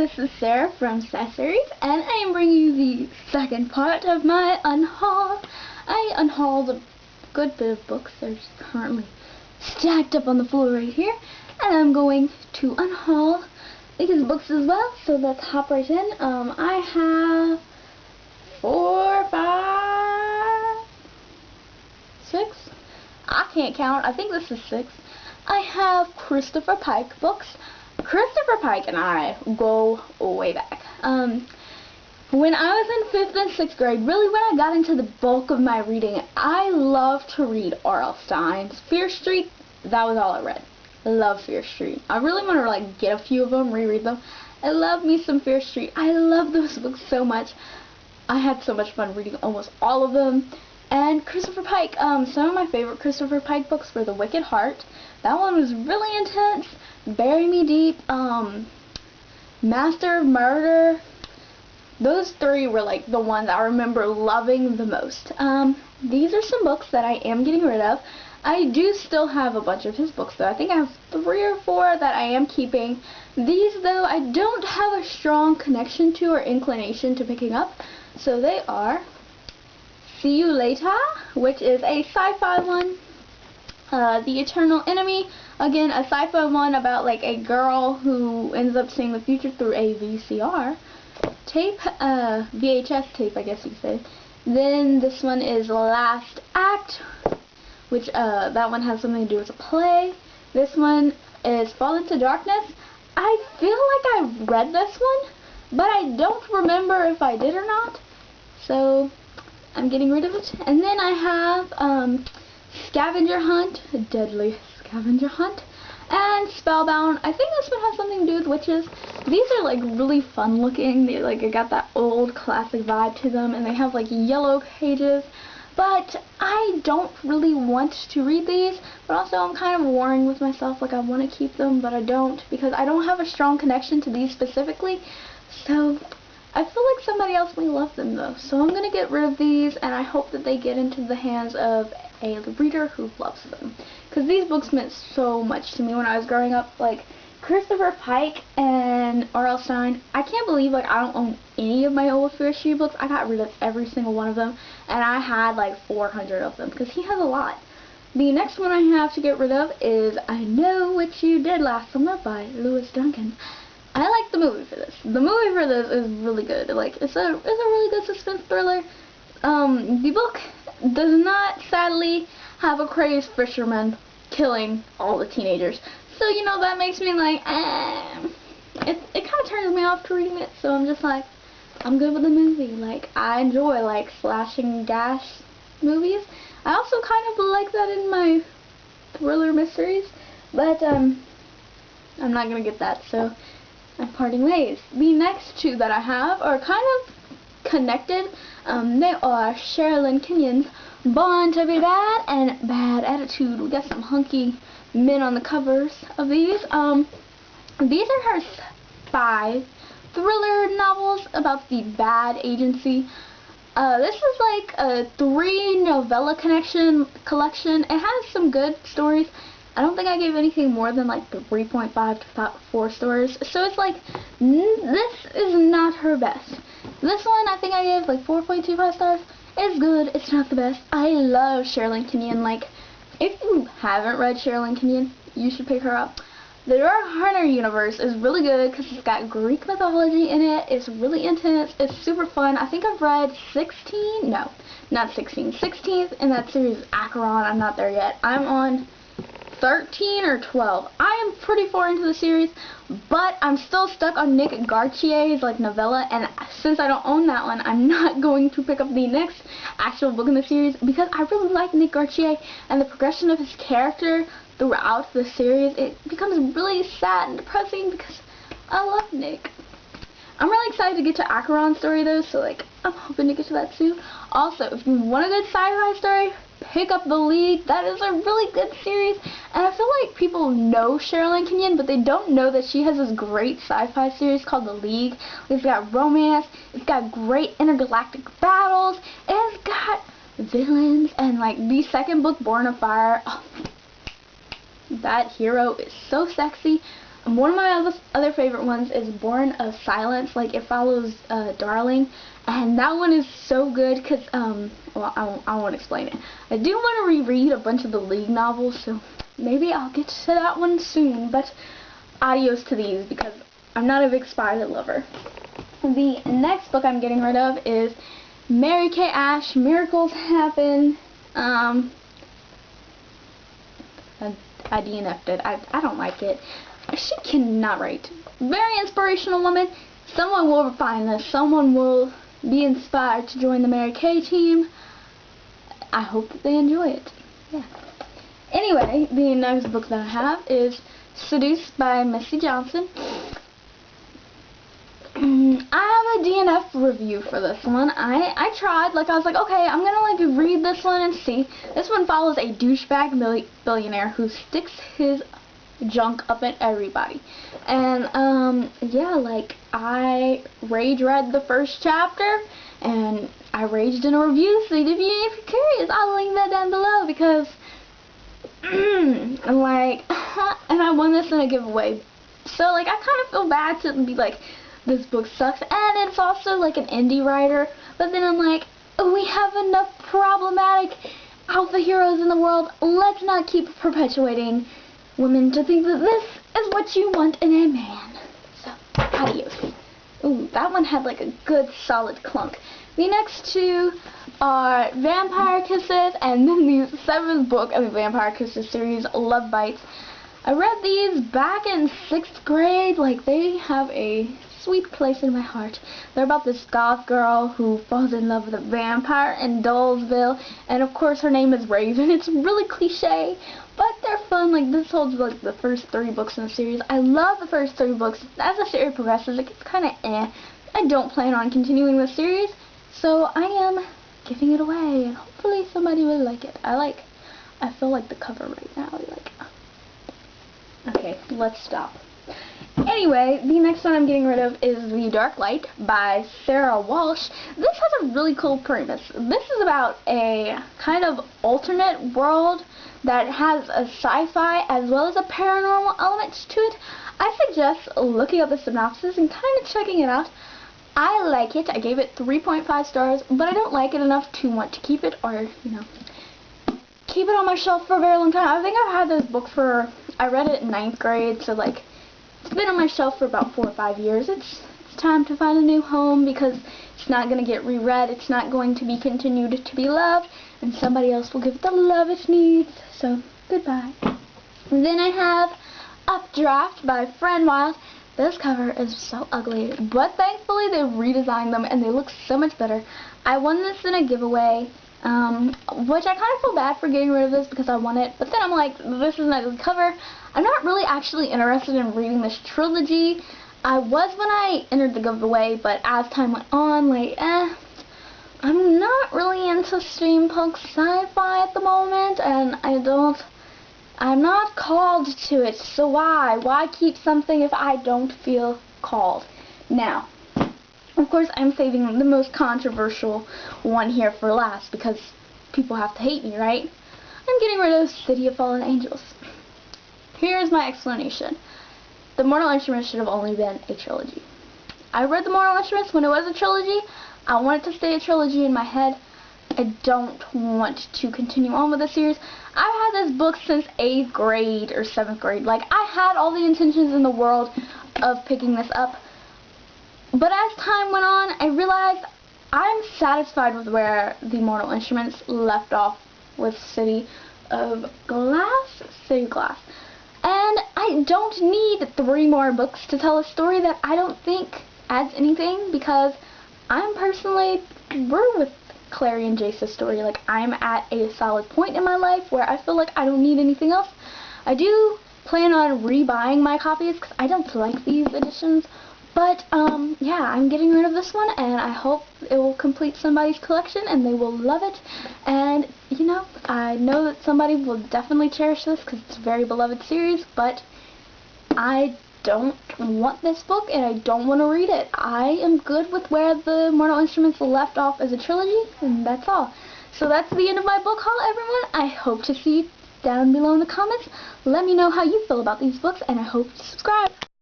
this is Sarah from Series, and I am bringing you the second part of my unhaul. I unhauled a good bit of books. They're just currently stacked up on the floor right here, and I'm going to unhaul these books as well, so let's hop right in. I have 4, 5, 6, I can't count, I think this is 6. I have Christopher Pike books. Christopher Pike and I go way back. When I was in 5th and 6th grade, really when I got into the bulk of my reading, I love to read R.L. Stine's Fear Street. That was all I read. I love Fear Street. I really want to get a few of them, reread them. I love me some Fear Street. I love those books so much. I had so much fun reading almost all of them. And Christopher Pike, some of my favorite Christopher Pike books were The Wicked Heart. That one was really intense. Bury Me Deep, Master of Murder. Those 3 were the ones I remember loving the most. These are some books that I am getting rid of. I do still have a bunch of his books though. I think I have 3 or 4 that I am keeping. These though I don't have a strong connection to or inclination to picking up. So they are See You Later, which is a sci-fi one. The Eternal Enemy, again a sci-fi one about a girl who ends up seeing the future through a VCR tape, VHS tape I guess you could say. Then this one is Last Act, which that one has something to do with a play. This one is Fall Into Darkness. I feel like I've read this one, but I don't remember if I did or not, so I'm getting rid of it. And then I have Scavenger Hunt, Deadly Scavenger Hunt, and Spellbound. I think this one has something to do with witches. These are really fun looking. They got that old classic vibe to them, and they have yellow pages. But I don't really want to read these, but also I'm kind of warring with myself, I want to keep them, but I don't, because I don't have a strong connection to these specifically. So I feel like somebody else may love them though, so I'm going to get rid of these, and I hope that they get into the hands of a reader who loves them. Because these books meant so much to me when I was growing up. Christopher Pike and R.L. Stine, I can't believe I don't own any of my old Fear Street books. I got rid of every single one of them, and I had 400 of them, because he has a lot. The next one I have to get rid of is I Know What You Did Last Summer by Lewis Duncan. I like the movie for this. The movie for this is really good. It's a really good suspense thriller. The book does not, sadly, have a crazed fisherman killing all the teenagers. So, that makes me it kind of turns me off to reading it. So I'm just I'm good with the movie. I enjoy slashing gash movies. I also kind of like that in my thriller mysteries. But I'm not gonna get that, so I'm parting ways. The next 2 that I have are kind of connected. They are Sherilyn Kenyon's Born to Be Bad and Bad Attitude. We got some hunky men on the covers of these. These are her 5 thriller novels about the bad agency. This is a 3 novella collection. It has some good stories. I don't think I gave anything more than 3.5 to 4 stars. So it's this is not her best. This one I think I gave 4.25 stars. It's good. It's not the best. I love Sherilyn Kenyon. If you haven't read Sherilyn Kenyon, you should pick her up. The Dark Hunter universe is really good because it's got Greek mythology in it. It's really intense. It's super fun. I think I've read 16. No, not 16. 16th in that series, Acheron. I'm not there yet. I'm on 13 or 12. I am pretty far into the series, but I'm still stuck on Nick Garchier's novella, and since I don't own that one, I'm not going to pick up the next actual book in the series, because I really like Nick Garchier, and the progression of his character throughout the series, it becomes really sad and depressing because I love Nick. I'm really excited to get to Acheron's story though, so I'm hoping to get to that soon. Also, if you want a good sci-fi story, pick up The League. That is a really good series, and I feel like people know Sherilyn Kenyon, but they don't know that she has this great sci-fi series called The League. It's got romance, it's got great intergalactic battles, it's got villains, and the second book, Born of Fire, oh, that hero is so sexy. One of my other favorite ones is Born of Silence. Like, it follows Darling, and that one is so good because well, I won't explain it. I do want to reread a bunch of the League novels, so maybe I'll get to that one soon. But adios to these because I'm not a big Spider lover. The next book I'm getting rid of is Mary Kay Ash, Miracles Happen. I DNF'd it. I don't like it. She cannot write. Very inspirational woman. Someone will find this. Someone will be inspired to join the Mary Kay team. I hope that they enjoy it. Yeah. Anyway, the next book that I have is Seduced by Missy Johnson. I have a DNF review for this one. I tried, like, I was like, okay, I'm gonna like read this one and see. This one follows a douchebag billionaire who sticks his junk up at everybody. And yeah, like, I rage read the first chapter and I raged in a review, so if you're curious, I'll link that down below because I'm like and I won this in a giveaway. So like, I kind of feel bad to be like, this book sucks, and it's also like an indie writer, but then I'm like, oh, we have enough problematic alpha heroes in the world. Let's not keep perpetuating women to think that this is what you want in a man. So, adios. Ooh, that one had like a good solid clunk. The next two are Vampire Kisses, and then the 7th book of the Vampire Kisses series, Love Bites. I read these back in 6th grade. Like, they have a sweet place in my heart. They're about this goth girl who falls in love with a vampire in Dolesville, and of course her name is Raven. It's really cliche, but they're fun. Like, this holds like the first 3 books in the series. I love the first 3 books. As the series progresses, it gets kind of I don't plan on continuing the series, so I am giving it away, and hopefully somebody will like it. I feel like the cover right now. Like, okay, let's stop. Anyway, the next one I'm getting rid of is The Dark Light by Sarah Walsh. This has a really cool premise. This is about a kind of alternate world that has a sci-fi as well as a paranormal element to it. I suggest looking up the synopsis and kind of checking it out. I like it. I gave it 3.5 stars, but I don't like it enough to want to keep it or, you know, keep it on my shelf for a very long time. I think I've had this book I read it in 9th grade, so like, it's been on my shelf for about 4 or 5 years. It's time to find a new home because it's not going to get reread. It's not going to be continued to be loved, and somebody else will give it the love it needs. So, goodbye. And then I have Updraft by Fran Wild. This cover is so ugly, but thankfully they redesigned them and they look so much better. I won this in a giveaway, which I kind of feel bad for getting rid of this because I won it, but then I'm like, this is an ugly cover. I'm not really actually interested in reading this trilogy. I was when I entered the giveaway, but as time went on, like, I'm not really into steampunk sci-fi at the moment, and I'm not called to it, so why? Why keep something if I don't feel called? Now, of course, I'm saving the most controversial one here for last, because people have to hate me, right? I'm getting rid of City of Fallen Angels. Here's my explanation. The Mortal Instruments should have only been a trilogy. I read the Mortal Instruments when it was a trilogy. I want it to stay a trilogy in my head. I don't want to continue on with the series. I've had this book since 8th grade or 7th grade. Like, I had all the intentions in the world of picking this up. But as time went on, I realized I'm satisfied with where the Mortal Instruments left off with City of Glass. And I don't need 3 more books to tell a story that I don't think adds anything, because I'm personally, we're with Clary and Jace's story. Like, I'm at a solid point in my life where I feel like I don't need anything else. I do plan on rebuying my copies because I don't like these editions. But, yeah, I'm getting rid of this one, and I hope it will complete somebody's collection, and they will love it. And, you know, I know that somebody will definitely cherish this, because it's a very beloved series, but I don't want this book, and I don't want to read it. I am good with where the Mortal Instruments left off as a trilogy, and that's all. So that's the end of my book haul, everyone. I hope to see down below in the comments. Let me know how you feel about these books, and I hope you subscribe.